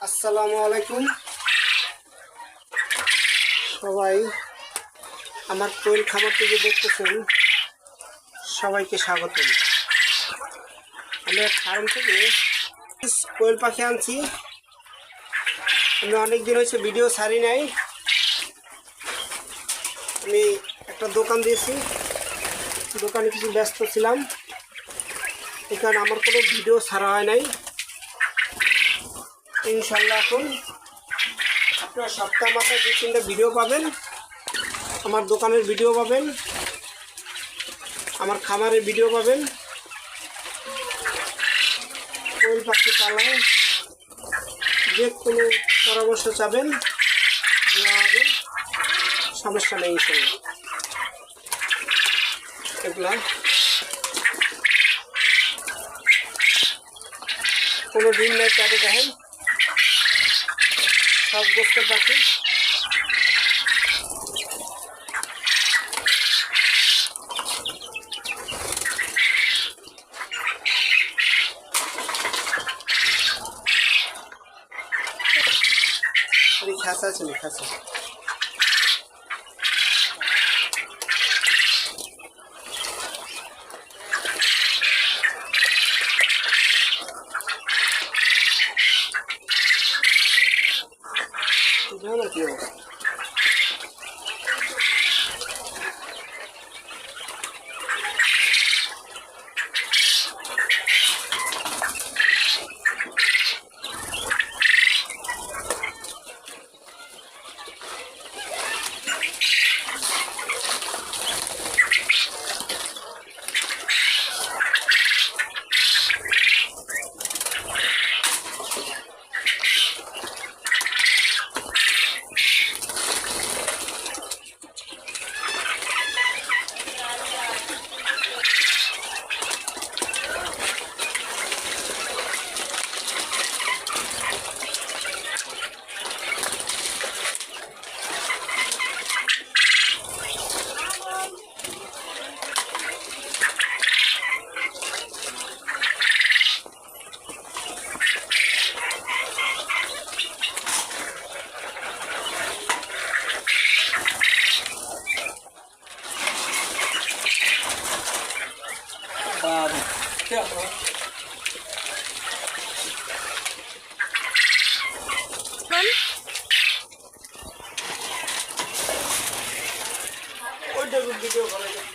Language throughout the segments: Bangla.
আসসালামু আলাইকুম সবাই, আমার কোয়েল খামার থেকে দেখতেছেন সবাইকে স্বাগতম। আমরা ফার্ম থেকে কোয়েল পাখি আনছি। আমি অনেক দিন হয়েছে ভিডিও ছাড়ি নাই। আমি একটা দোকান দিয়েছি, দোকানে কিছু ব্যস্ত ছিলাম, এই কারণে আমার কোনো ভিডিও ছাড়া হয় নাই। ইনশাল্লাহ এখন আপনারা সপ্তাহ মাথায় 2-3টা ভিডিও পাবেন। আমার দোকানের ভিডিও পাবেন, আমার খামারের ভিডিও পাবেন। কোয়েল পাখি পালায় যে কোনো পরামর্শ চাবেন, দেওয়া হবে, সমস্যা নেই। এগুলা কোনো ডিম নাই, তাতে দেখেন সব গোস্তের পাখি। খাঁচা আছে না, খাঁচা জানো কি অবস্থা। ওইটা ভিডিও করা যায়।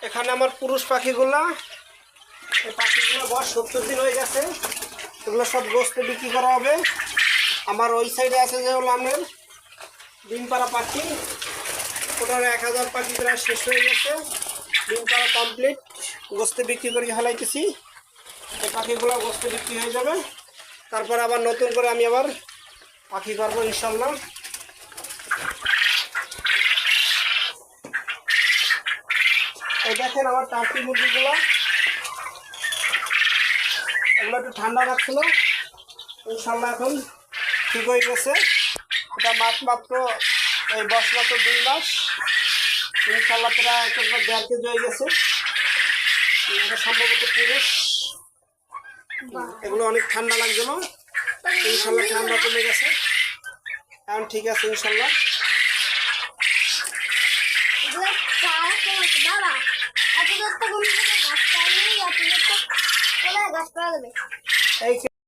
এখানে আমার পুরুষ পাখিগুলা, এই পাখিগুলো বয়স 70 দিন হয়ে গেছে। এগুলো সব গোস্তে বিক্রি করা হবে। আমার ওই সাইডে আছে যে হলো আমার ডিম পাড়া পাখি, ওটার 1000 পাখি প্রায় শেষ হয়ে গেছে। ডিম পাড়া কমপ্লিট, গোস্তে বিক্রি করে ফেলাইতেছি। এই পাখিগুলো গোস্তে বিক্রি হয়ে যাবে, তারপর আবার নতুন করে আমি আবার পাখি করবো ইনশাল্লাহ। এই দেখেন আমার টার্কি মুরগিগুলো, এগুলো একটু ঠান্ডা রাখছিল, ইনশাল্লাহ এখন ঠিক হয়ে গেছে। এটা মাত্র এই বয়স মাত্র 2 মাস, ইনশাল্লাহ প্রায় 1.5 কেজি হয়ে গেছে। এটা সম্ভবত পুরুষ। এগুলো অনেক ঠান্ডা লাগছিল, ইনশাল্লাহ ঠান্ডা কমে গেছে, এখন ঠিক আছে ইনশাল্লাহ। এই